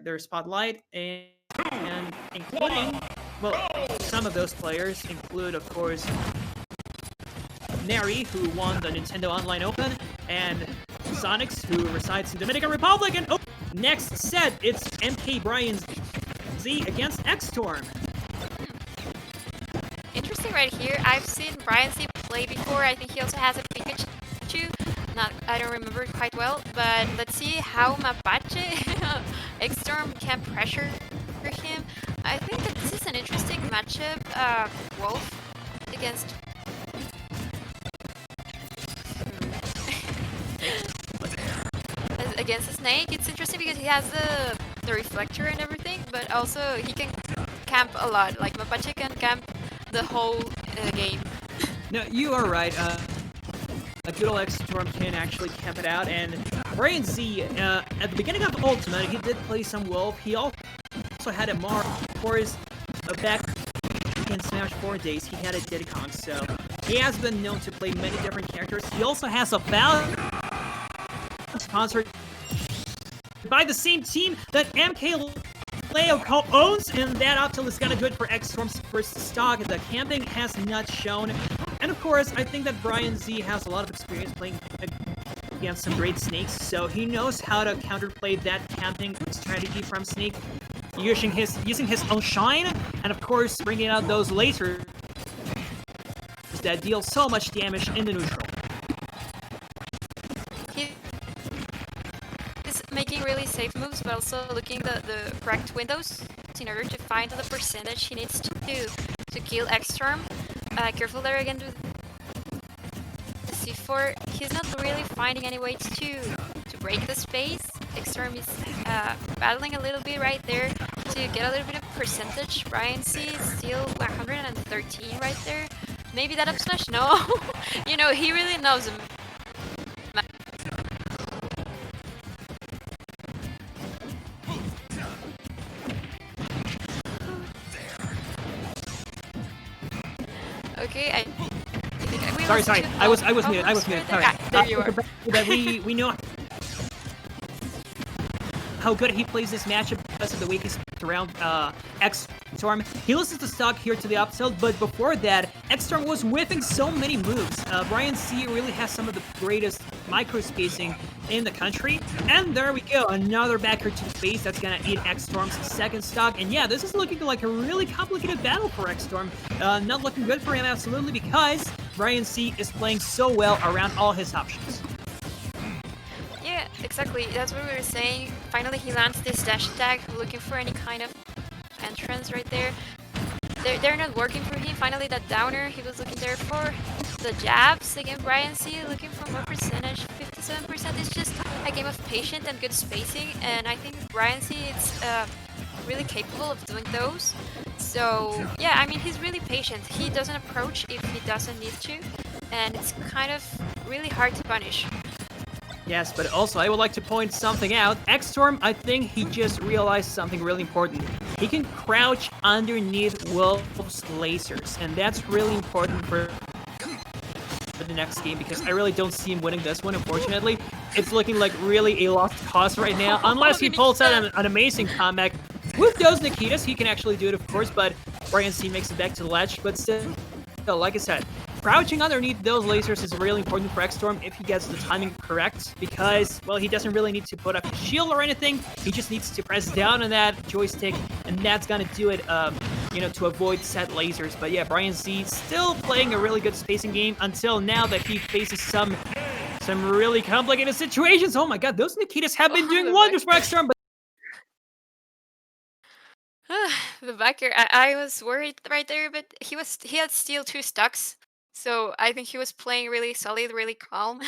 their spotlight, and including, well, some of those players include, of course, Neri, who won the Nintendo Online Open, and Sonics, who resides in Dominican Republic. And next set, it's MKBryanZ against Xtorm. Interesting right here. I've seen BryanZ play before. I think he also has a Pikachu. I don't remember it quite well, but let's see how Mapache Xtorm can pressure him. I think that this is an interesting matchup. Wolf against against a snake. It's interesting because he has the reflector and everything, but also he can camp a lot. Like Mapache can camp the whole game. No, you are right. A good old Xtorm can actually camp it out, and BryanZ, at the beginning of Ultimate, he did play some Wolf. He also had a Mar, of course, back in Smash 4 days, he had a Didcon, so he has been known to play many different characters. He also has a Val sponsored by the same team that MK Leo owns, and that Optil is gonna do it for Xtorm's first stock. The camping has not shown. And of course, I think that BryanZ has a lot of experience playing against some great snakes, so he knows how to counterplay that camping strategy from Snake, using his own shine, and of course, bringing out those lasers that deal so much damage in the neutral. He's making really safe moves, but also looking the correct windows in order to find the percentage he needs to kill Xtorm. Careful there again with the C4. He's not really finding any ways to break the space. Xtorm is battling a little bit right there to get a little bit of percentage. BryanZ is still 113 right there. Maybe that up smash? No. You know, he really knows him. Okay, Sorry. I was muted. Right. There you are. That we know how good he plays this matchup because of the way he's around Xtorm. He listens to stock here to the up tilt, but before that, Xtorm was whiffing so many moves. BryanZ really has some of the greatest micro spacing in the country. And there we go, another backer to the face that's gonna eat Xtorm's second stock. And yeah, this is looking like a really complicated battle for Xtorm. Not looking good for him, absolutely, because BryanZ is playing so well around all his options. Yeah, exactly. That's what we were saying. Finally, he lands this dash attack, looking for any kind of entrance right there. They're not working for him. Finally, that downer he was looking there for. The jabs again, BryanZ looking for more percentage. 57% is just a game of patience and good spacing, and I think BryanZ is really capable of doing those. So yeah, I mean, he's really patient. He doesn't approach if he doesn't need to, and it's kind of really hard to punish. Yes, but also I would like to point something out. Xtorm, I think he just realized something really important. He can crouch underneath Wolf's lasers, and that's really important for the next game, because I really don't see him winning this one, unfortunately. It's looking like really a lost cause right now, unless he pulls out an amazing comeback. With those Nikitas, he can actually do it, of course, but BryanZ makes it back to the ledge, but still, like I said, crouching underneath those lasers is really important for Xtorm if he gets the timing correct, because, well, he doesn't really need to put up a shield or anything. He just needs to press down on that joystick, and that's gonna do it, you know, to avoid set lasers. But yeah, BryanZ still playing a really good spacing game until now that he faces some really complicated situations. Oh my god, those Nikitas have been doing wonders for Xtorm, but the backer, I was worried right there, but he had still 2 stocks, so I think he was playing really solid, really calm.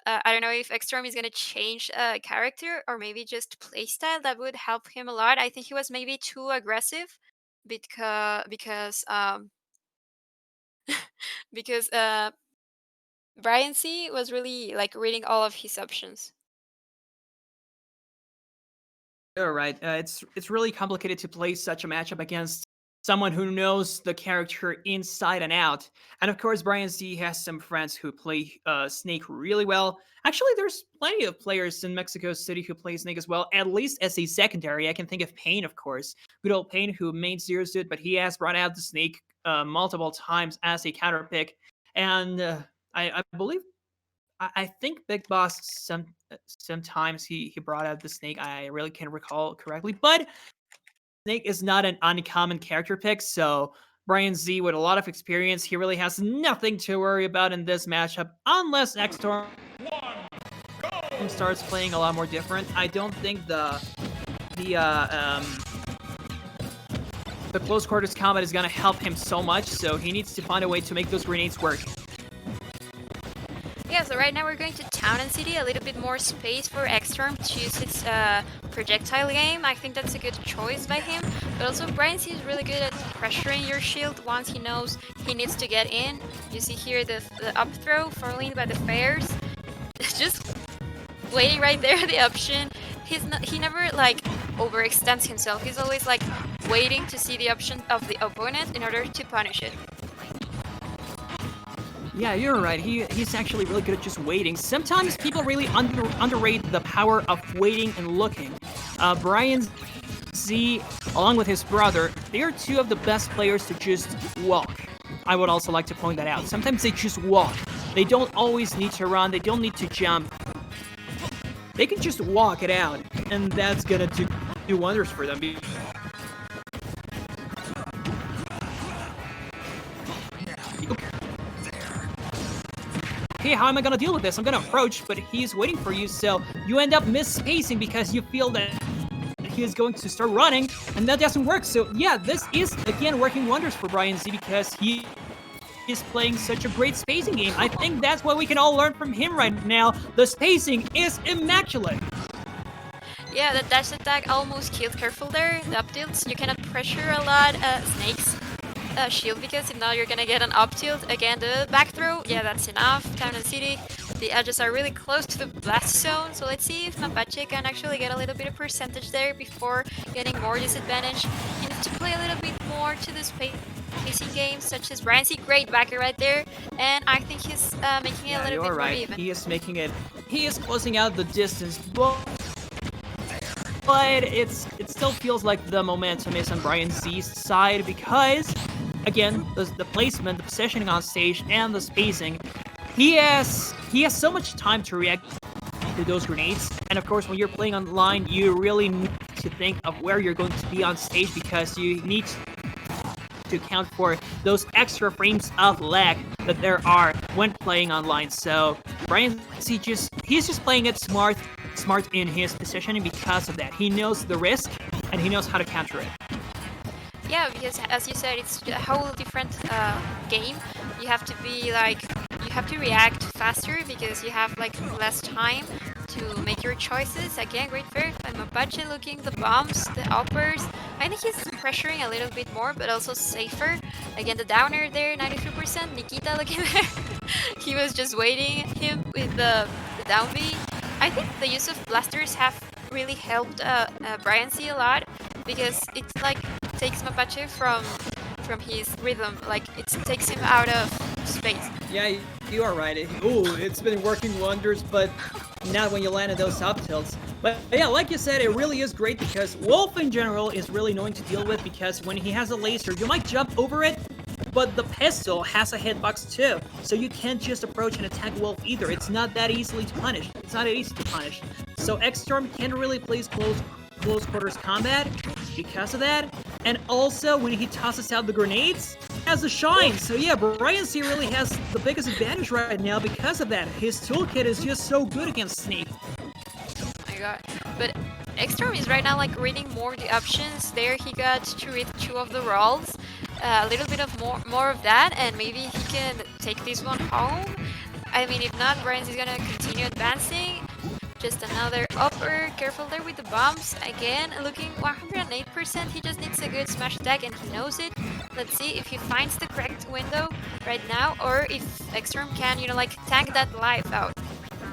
I don't know if Xtorm is gonna change character or maybe just playstyle. That would help him a lot. I think he was maybe too aggressive because because BryanZ was really like reading all of his options. you're right. It's really complicated to play such a matchup against someone who knows the character inside and out. And of course, BryanZ has some friends who play Snake really well. Actually, there's plenty of players in Mexico City who play Snake as well, at least as a secondary. I can think of Pain, of course. Good old Pain, who main zeros it, but he has brought out the Snake multiple times as a counter pick. And I believe, I think Big Boss sometimes he brought out the Snake. I really can't recall correctly, but Snake is not an uncommon character pick, so BryanZ, with a lot of experience, he really has nothing to worry about in this matchup, unless Xtorm starts playing a lot more different. I don't think the close quarters combat is gonna help him so much, so he needs to find a way to make those grenades work. Yeah, so right now we're going to Town and City, a little bit more space for Xtorm to use its projectile game. I think that's a good choice by him. But also BryanZ is really good at pressuring your shield once he knows he needs to get in. You see here the up throw followed by the fairs. Just waiting right there, the option. He never like overextends himself. He's always like waiting to see the option of the opponent in order to punish it. Yeah, you're right. He's actually really good at just waiting. Sometimes people really underrate the power of waiting and looking. BryanZ, along with his brother, they are two of the best players to just walk. I would also like to point that out. Sometimes they just walk. They don't always need to run. They don't need to jump. They can just walk it out, and that's gonna do wonders for them. Okay, how am I gonna deal with this? I'm gonna approach, but he's waiting for you, so you end up misspacing because you feel that he is going to start running, and that doesn't work. So yeah, this is, again, working wonders for BryanZ because he is playing such a great spacing game. I think that's what we can all learn from him right now. The spacing is immaculate. Yeah, the dash attack almost killed. Careful there, the up tilts. You cannot pressure a lot Snake's shield because if not you're gonna get an up tilt. Again, the back throw, yeah, that's enough. Town and City, the edges are really close to the blast zone, so let's see if Mapache can actually get a little bit of percentage there before getting more disadvantage. He needs to play a little bit more to the spacing games, such as BryanZ. Great backer right there, and I think he's making it a little bit more even. He is making it, he is closing out the distance, but it still feels like the momentum is on BryanZ's side because, again, the placement, the positioning on stage, and the spacing, he has so much time to react to those grenades. And of course, when you're playing online, you really need to think of where you're going to be on stage because you need to account for those extra frames of lag that there are when playing online. So BryanZ he's just playing it smart in his positioning because of that. He knows the risk and he knows how to counter it. Yeah, because as you said, it's a whole different game. You have to be like, you have to react faster because you have like less time to make your choices. Again, great fair by Mapache, looking the bombs, the uppers. I think he's pressuring a little bit more, but also safer. Again, the downer there, 93%. Nikita looking there. He was just waiting him with the down B. I think the use of blasters have really helped BryanZ a lot because it's like takes Mapache from his rhythm, like it takes him out of space. Yeah, you are right. It's been working wonders, but not when you landed those up tilts. But yeah, like you said, it really is great because Wolf in general is really annoying to deal with because when he has a laser, you might jump over it, but the pistol has a hitbox too, so you can't just approach and attack Wolf either. It's not that easily to punish. It's not that easy to punish. So Xtorm can't really play close quarters combat because of that. And also, when he tosses out the grenades, he has a shine. So yeah, BryanZ really has the biggest advantage right now because of that. His toolkit is just so good against Snake. Oh my god. But Xtorm is right now like reading more the options. There he got to read 2 of the rolls. A little bit of more of that, and maybe he can take this one home. I mean, if not, BryanZ is gonna continue advancing. Just another upper, careful there with the bombs. Again, looking 108%, he just needs a good smash attack and he knows it. Let's see if he finds the correct window right now, or if Xtorm can, you know, like tank that life out.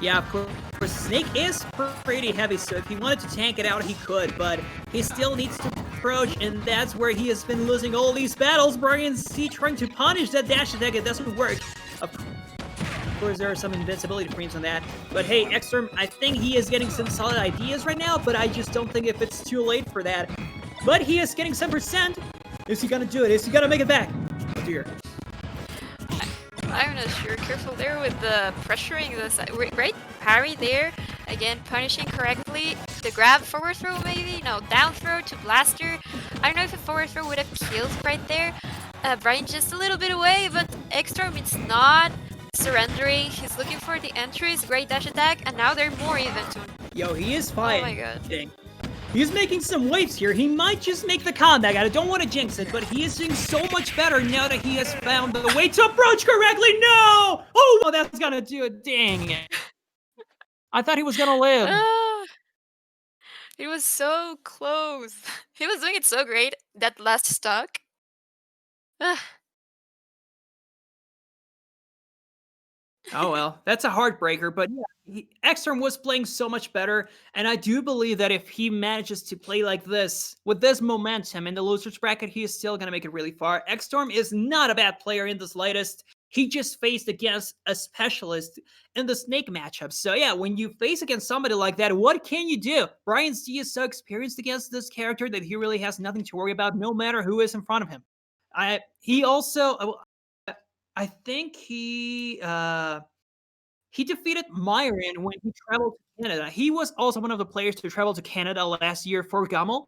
Yeah, of course, Snake is pretty heavy, so if he wanted to tank it out, he could, but he still needs to approach, and that's where he has been losing all these battles. BryanZ trying to punish that dash attack, it doesn't work. Of course, there are some invincibility frames on that. But hey, Xtorm, I think he is getting some solid ideas right now, but I just don't think if it's too late for that. But he is getting some percent. Is he gonna do it? Is he gonna make it back? Oh dear. I'm not sure. Careful there with the pressuring the side. Great parry there. Again, punishing correctly. The grab forward throw maybe? No, down throw to blaster. I don't know if a forward throw would have killed right there. Bryan just a little bit away, but Xtorm is not surrendering. He's looking for the entries. Great dash attack, and now they're more even to him. Yo, he is fine. Oh my god. Dang. He's making some waves here. He might just make the comeback. I don't want to jinx it, but he is doing so much better now that he has found the way to approach correctly. No! Oh, that's gonna do it. Dang it. I thought he was gonna live. It was so close. He was doing it so great. That last stock. Oh well, that's a heartbreaker, but yeah, Xtorm was playing so much better, and I do believe that if he manages to play like this, with this momentum in the losers bracket, he is still gonna make it really far. Xtorm is not a bad player in the slightest. He just faced against a specialist in the snake matchup. So yeah, when you face against somebody like that, what can you do? BryanZ is so experienced against this character that he really has nothing to worry about, no matter who is in front of him. He also, I think he defeated Myron when he traveled to Canada. He was also one of the players to travel to Canada last year for GOML.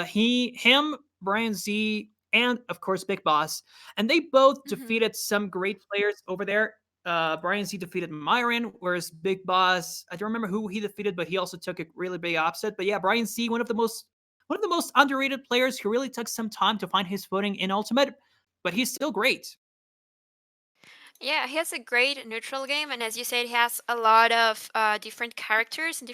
Him, BryanZ, and of course Big Boss, and they both defeated some great players over there. BryanZ defeated Myron, whereas Big Boss, I don't remember who he defeated, but he also took a really big upset. But yeah, BryanZ, one of the most underrated players who really took some time to find his footing in Ultimate, but he's still great. Yeah, he has a great neutral game, and as you said, he has a lot of different characters and